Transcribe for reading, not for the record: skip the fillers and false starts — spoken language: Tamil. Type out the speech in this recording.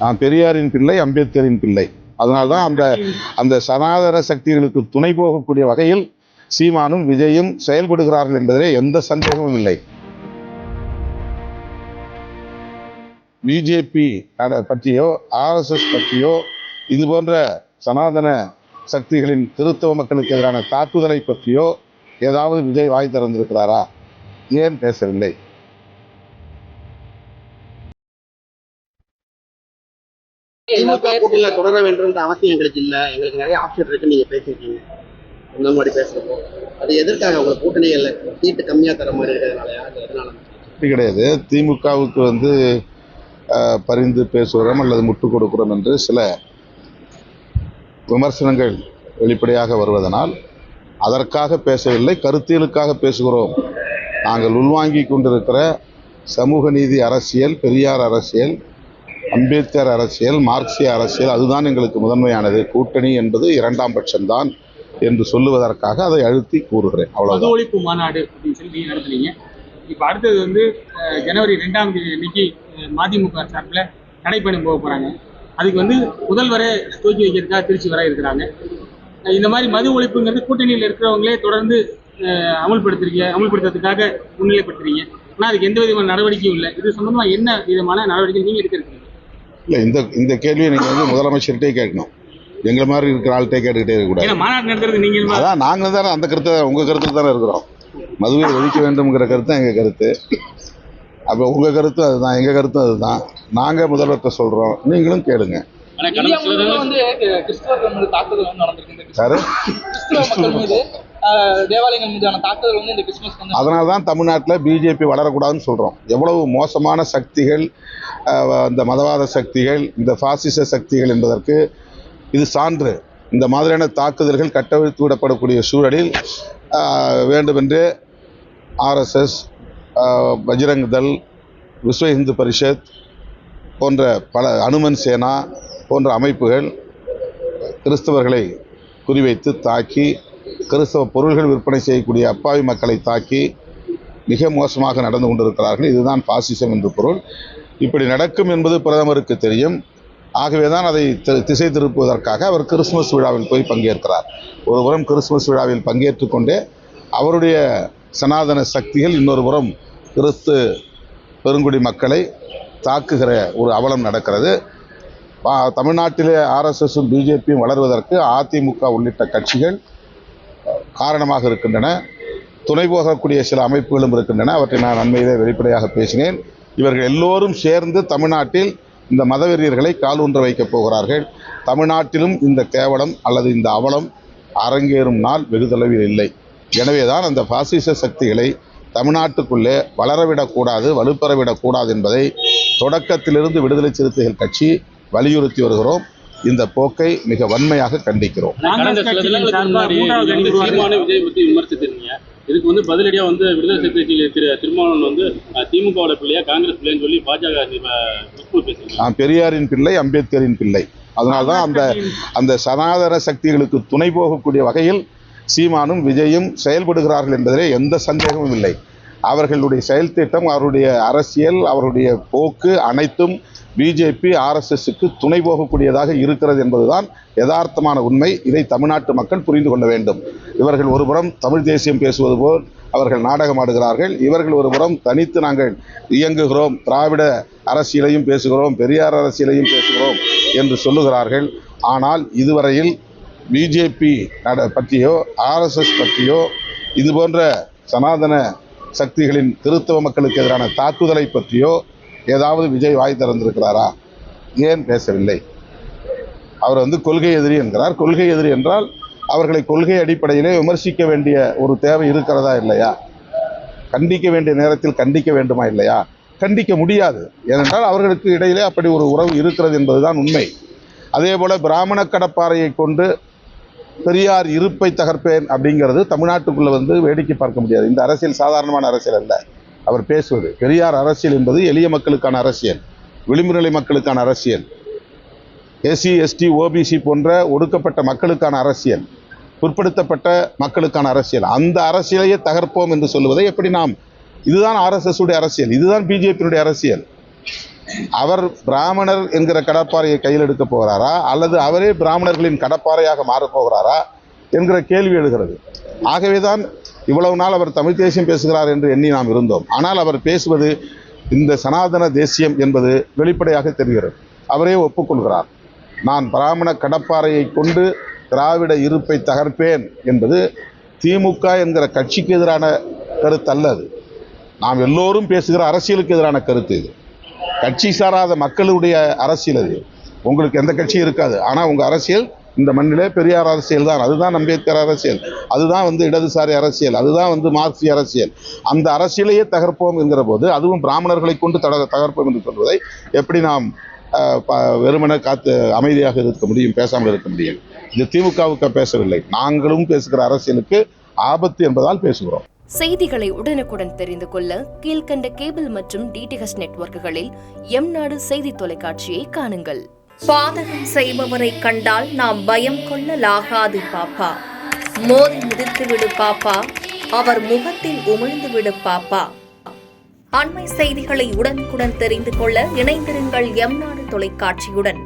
நான் பெரியாரின் பிள்ளை, அம்பேத்கரின் பிள்ளை. அதனால்தான் அந்த சனாதன சக்திகளுக்கு துணை போகக்கூடிய வகையில் சீமானும் விஜயும் செயல்படுகிறார்கள் என்பதிலே எந்த சந்தேகமும் இல்லை. பிஜேபி பற்றியோ RSS பற்றியோ இது போன்ற சனாதன சக்திகளின் கிறிஸ்தவ மக்களுக்கு எதிரான தாக்குதலை பற்றியோ ஏதாவது விஜய் வாய் திறந்திருக்கிறாரா? ஏன் பேசவில்லை? தொடர வேண்டும் அவசியம் எங்களுக்கு இல்ல, எங்களுக்கு நிறைய ஆப்ஷன் இருக்கு. நீங்க பேசிருக்கீங்க இந்த மாதிரி பேசுறப்போ அது எதற்காக உங்க கூட்டணிகள்ல சீட்டு கம்மியா தர மாதிரி இருக்கிறதுனாலயா? எதனால கிடையாது. திமுகவுக்கு பரிந்து பேசுகிறோம் அல்லது முட்டு கொடுக்கிறோம் என்று சில விமர்சனங்கள் வெளிப்படையாக வருவதனால் அதற்காக பேசவில்லை, கருத்தியலுக்காக பேசுகிறோம். நாங்கள் உள்வாங்கி கொண்டிருக்கிற சமூக நீதி அரசியல், பெரியார் அரசியல், அம்பேத்கர் அரசியல், மார்க்சிய அரசியல், அதுதான் எங்களுக்கு முதன்மையானது. கூட்டணி என்பது இரண்டாம் பட்சம்தான் என்று சொல்லுவதற்காக அதை அழுத்தி கூறுகிறேன். மது ஒழிப்பு மாநாடு அப்படின்னு சொல்லி நடத்துனீங்க. இப்போ அடுத்தது ஜனவரி 2ஆம் தேதி அன்னைக்கு மதிமுக சார்பில் நடைபயணம் போக போகிறாங்க. அதுக்கு முதல்வரை தூக்கி வைக்கிறதுக்காக திருச்சி வர இருக்கிறாங்க. இந்த மாதிரி மது ஒழிப்புங்கிறது கூட்டணியில் இருக்கிறவங்களே தொடர்ந்து அமல்படுத்துறதுக்காக முன்னிலைப்படுத்துறீங்க. ஆனால் அதுக்கு எந்த விதமான நடவடிக்கையும் இல்லை. இது சம்பந்தமாக என்ன விதமான நடவடிக்கை நீங்கள் எடுக்கிறீங்க? இல்லை, இந்த கேள்வியை நீங்கள் முதலமைச்சர்கிட்டே கேட்கணும். எங்களை மாதிரி இருக்கிற ஆள்கிட்டே கேட்டுக்கிட்டே இருக்கக்கூடாது. மாநாடு நடத்துறது நீங்கள் அதான் நாங்கள் தானே அந்த கருத்தை உங்கள் கருத்துக்கு தானே இருக்கிறோம். மதுவை ஒழிக்க வேண்டும்ங்கிற கருத்து தான் எங்கள் கருத்து. அப்போ உங்கள் கருத்தும் அதுதான், எங்கள் கருத்தும் அதுதான். நாங்கள் முதல்வர்கிட்ட சொல்கிறோம், நீங்களும் கேளுங்க. அதனால தான் தமிழ்நாட்டில் பிஜேபி வளரக்கூடாதுன்னு சொல்கிறோம். எவ்வளவு மோசமான சக்திகள், இந்த மதவாத சக்திகள், இந்த பாசிச சக்திகள் என்பதற்கு இது சான்று. இந்த மாதிரியான தாக்குதல்கள் கட்டவிழ்த்து விடப்படக்கூடிய சூழலில் வேண்டுமென்று RSS, பஜ்ரங் தள், விஸ்வ இந்து பரிஷத் போன்ற பல, அனுமன் சேனா போன்ற அமைப்புகள் கிறிஸ்தவர்களை குறிவைத்து தாக்கி, கிறிஸ்தவ பொருள்கள் விற்பனை செய்யக்கூடிய அப்பாவி மக்களை தாக்கி மிக மோசமாக நடந்து கொண்டிருக்கிறார்கள். இதுதான் பாசிசம் என்று பொருள். இப்படி நடக்கும் என்பது பிரதமருக்கு தெரியும். ஆகவே தான் அதை திசை திருப்புவதற்காக அவர் கிறிஸ்துமஸ் விழாவில் போய் பங்கேற்கிறார். ஒருபுறம் கிறிஸ்துமஸ் விழாவில் பங்கேற்று கொண்டே அவருடைய சனாதன சக்திகள் இன்னொரு புறம் கிறிஸ்து பெருங்குடி மக்களை தாக்குகிற ஒரு அவலம் நடக்கிறது. தமிழ்நாட்டிலே RSSம் பிஜேபியும் வளர்வதற்கு அதிமுக உள்ளிட்ட கட்சிகள் காரணமாக இருக்கின்றன. துணை போகக்கூடிய சில அமைப்புகளும் இருக்கின்றன. அவற்றை நான் அண்மையிலே வெளிப்படையாக பேசினேன். இவர்கள் எல்லோரும் சேர்ந்து தமிழ்நாட்டில் இந்த மதவெறியர்களை காலூன்ற வைக்கப் போகிறார்கள். தமிழ்நாட்டிலும் இந்த கேவலம் அல்லது இந்த அவலம் அரங்கேறும் நாள் வெகு தொலைவில் இல்லை. எனவேதான் அந்த பாசிச சக்திகளை தமிழ்நாட்டுக்குள்ளே வளரவிடக்கூடாது, வலுப்பெறவிடக்கூடாது என்பதை தொடக்கத்திலிருந்து விடுதலை சிறுத்தைகள் கட்சி வலியுறுத்தி வருகிறோம். இந்த போக்கை மிக வன்மையாக கண்டிக்கிறோம். இதுக்கு பதிலடியா விடுதலை சிறுத்தை திருமாவளவன் திமுகவோட பிள்ளையா காங்கிரஸ் பிள்ளைன்னு சொல்லி பாஜக பேசுறாங்க. நான் பெரியாரின் பிள்ளை, அம்பேத்கரின் பிள்ளை. அதனால்தான் அந்த சனாதன சக்திகளுக்கு துணை போகக்கூடிய வகையில் சீமானும் விஜயும் செயல்படுகிறார்கள் என்பதிலே எந்த சந்தேகமும் இல்லை. அவர்களுடைய செயல் திட்டம், அவருடைய அரசியல், அவருடைய போக்கு அனைத்தும் பிஜேபி RSSக்கு துணை போகக்கூடியதாக இருக்கிறது என்பதுதான் யதார்த்தமான உண்மை. இதை தமிழ்நாட்டு மக்கள் புரிந்து கொள்ள வேண்டும். இவர்கள் ஒருபுறம் தமிழ் தேசியம் பேசுவது போல் அவர்கள் நாடகம் ஆடுகிறார்கள். இவர்கள் ஒருபுறம் தனித்து நாங்கள் இயங்குகிறோம், திராவிட அரசியலையும் பேசுகிறோம், பெரியார் அரசியலையும் பேசுகிறோம் என்று சொல்லுகிறார்கள். ஆனால் இதுவரையில் பிஜேபி பற்றியோ RSS பற்றியோ இது போன்ற சனாதன சக்திகளின் கிறிஸ்தவ மக்களுக்கு எதிரான தாக்குதலை பற்றியோ ஏதாவது விஜய் வாய் திறந்திருக்கிறாரா? ஏன் பேசவில்லை? அவர் கொள்கை எதிரி என்கிறார். கொள்கை எதிரி என்றால் அவர்களை கொள்கை அடிப்படையிலே விமர்சிக்க வேண்டிய ஒரு தேவை இருக்கிறதா இல்லையா? கண்டிக்க வேண்டிய நேரத்தில் கண்டிக்க வேண்டுமா இல்லையா? கண்டிக்க முடியாது. ஏனென்றால் அவர்களுக்கு இடையிலே அப்படி ஒரு உறவு இருக்கிறது என்பதுதான் உண்மை. அதே போல பிராமண கடப்பாறையை கொண்டு பெரியார் இருப்பை தகர்ப்பேன் அப்படிங்கிறது தமிழ்நாட்டுக்குள்ள வேடிக்கை பார்க்க முடியாது. இந்த அரசியல் சாதாரணமான அரசியல் அல்ல. அவர் பேசுவது பெரியார் அரசியல் என்பது எளிய மக்களுக்கான அரசியல், விளிம்பு நிலை மக்களுக்கான அரசியல், SC ST OBC போன்ற ஒடுக்கப்பட்ட மக்களுக்கான அரசியல், பிற்படுத்தப்பட்ட மக்களுக்கான அரசியல். அந்த அரசியலையே தகர்ப்போம் என்று சொல்லுவதை எப்படி இதுதான் RSS உடைய அரசியல், இதுதான் பிஜேபியினுடைய அரசியல். அவர் பிராமணர் என்கிற கடப்பாறையை கையில் எடுக்க போகிறாரா அல்லது அவரே பிராமணர்களின் கடப்பாறையாக மாறப் போகிறாரா என்கிற கேள்வி எழுகிறது. ஆகவேதான் இவ்வளவு நாள் அவர் தமிழ் தேசியம் பேசுகிறார் என்று எண்ணி நாம் இருந்தோம். ஆனால் அவர் பேசுவது இந்த சனாதன தேசியம் என்பது வெளிப்படையாக தெரிகிறது. அவரே ஒப்புக்கொள்கிறார். நான் பிராமண கடப்பாறையை கொண்டு திராவிட இருப்பை தகர்ப்பேன் என்பது திமுக என்கிற கட்சிக்கு எதிரான கருத்து அல்ல. அது நாம் எல்லோரும் பேசுகிற அரசியலுக்கு எதிரான கருத்து. இது கட்சி சாராத மக்களுடைய அரசியல். அது உங்களுக்கு எந்த கட்சியும் இருக்காது. ஆனால் உங்கள் அரசியல் இந்த மண்ணிலே பெரியார் அரசியல் தான். அதுதான் அம்பேத்கர் அரசியல். அதுதான் இடதுசாரி அரசியல். அதுதான் மார்க்சிய அரசியல். அந்த அரசியலையே தகர்ப்போம் என்கிற போது அதுவும் பிராமணர்களை கொண்டு தகர்ப்போம் என்று சொல்வதை எப்படி நாம் வெறுமன அமைதியாக இருக்க முடியும், பேசாமல் இருக்க முடியும்? இது திமுகவுக்கு பேசவில்லை, நாங்களும் பேசுகிற அரசியலுக்கு ஆபத்து என்பதால் பேசுகிறோம். செய்திகளை உடனுக்குடன் தெரிந்து கொள்ள கீழ்கண்ட கேபிள் மற்றும் டிடிஎச் நெட்வொர்க்குகளில் எம்நாடு செய்தி தொலைக்காட்சியை காணுங்கள். பாதகம் செய்பவரை கண்டால் நாம் பயம் கொள்ளலாகாது பாப்பா. மோதி மிதித்து விடு பாப்பா, அவர் முகத்தில் உமிழ்ந்து விடு பாப்பா. அண்மை செய்திகளை உடனுக்குடன் தெரிந்து கொள்ள இணைந்திருங்கள் எம்நாடு தொலைக்காட்சியுடன்.